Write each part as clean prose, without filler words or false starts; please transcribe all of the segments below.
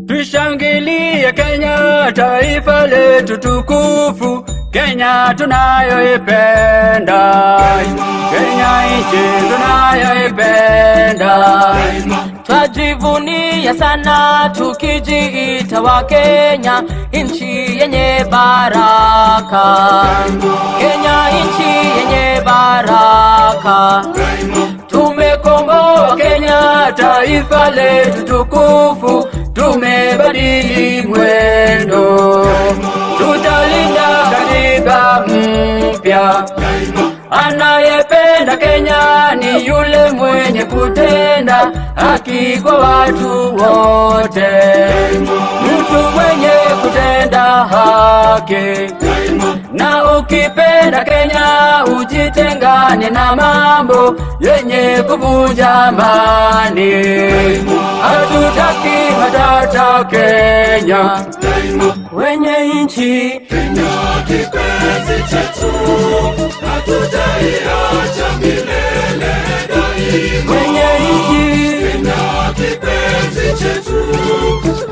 Tushangilie Kenya, taifa letu tukufu, Kenya tunayoipenda, Kenya nchi tunayoipenda. Twajivunia sana tukijiita wa Kenya, nchi yenye baraka, Kenya nchi yenye baraka. Tumekomboa Kenya, taifa letu tukufu, tumebadili mwendo, tutalinda katiba mpya. Anayependa Kenya ni yule mwenye kutenda haki kwa watu wote, mtu mwenye kutenda haki. Na ukipenda Kenya ujitengane na mambo yenye kuvunja amani. Hatutaki matata Kenya, wenye nchi Kenya kipenzi chetu, hatutaiacha milele daima. wenye nchi Kenya kipenzi chetu,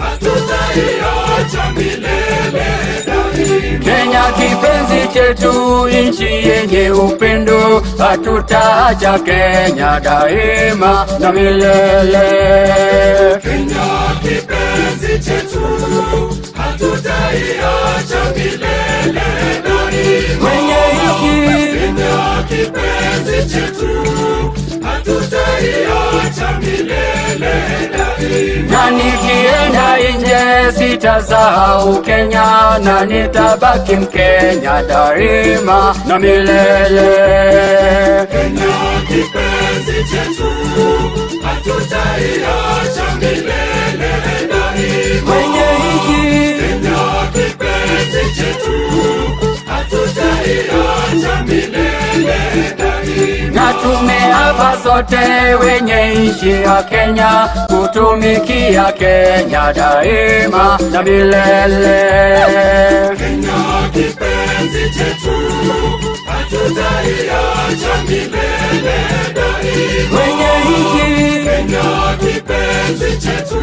hatutaiacha milele daima. Kenya kipenzi chetu, nchi yenye upendo, hatutaacha Kenya daima na milele. Kenya kipenzi chetu, hatutaiacha milele daima. wenye nchi Kenya kipenzi chetu, hatutaiacha milele daima. Na nikienda nje sitasahau Kenya, na nitabaki Mkenya daima na milele. Kenya kipenzi chetu, hatutaiacha milele daima. wenye nchi Kenya kipenzi chetu, hatutaiacha milele daima. Na tumeapa sote wenye nchi ya Kenya kutumikia Kenya daima na milele. Kenya kipenzi chetu, hatutaiacha milele daima. wenye nchi Kenya kipenzi chetu,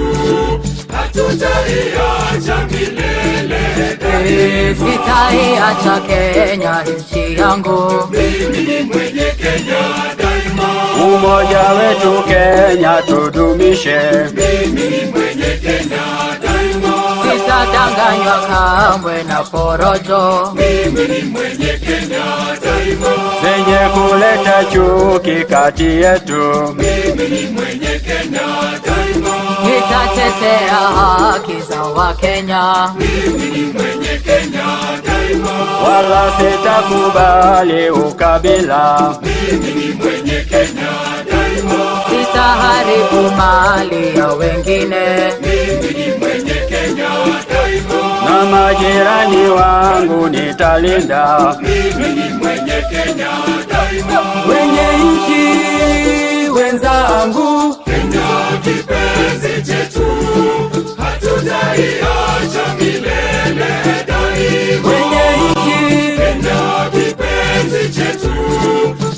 hatutaiacha milele daima. sitaiacha Kenya nchi yangu. Mimi ni mwenye Kenya daima. Umoja wetu Kenya tudumishe, Mimi ni mwenye Kenya daima. Sitadanganywa kamwe na porojo, Mimi ni mwenye Kenya daima. zenye kuleta chuki kati yetu. Mimi ni mwenye Kenya daima. nitatetea haki za Wakenya. Mimi ni mwenye Kenya daima. Wala sitakubali ukabila, Mimi ni mwenye Kenya daima. Sitaharibu mali ya wengine, Mimi ni mwenye Kenya daima. na majirani wangu nitalinda. Mimi ni mwenye Kenya daima. wenye nchi wenzangu. Kenya kipenzi chetu, hatutaiacha milele daima. wenye nchi Kenya kipenzi chetu,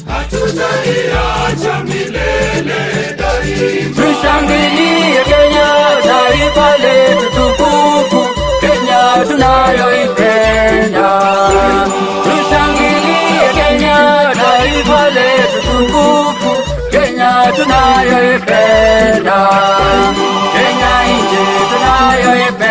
hatutaiacha milele daima. Tushangilie Kenya, taifa letu tukufu, Kenya tunayoipenda. Tushangilie Kenya, taifa letu tukufu, Kenya tunayoipenda, Kenya nchi tunayoipenda.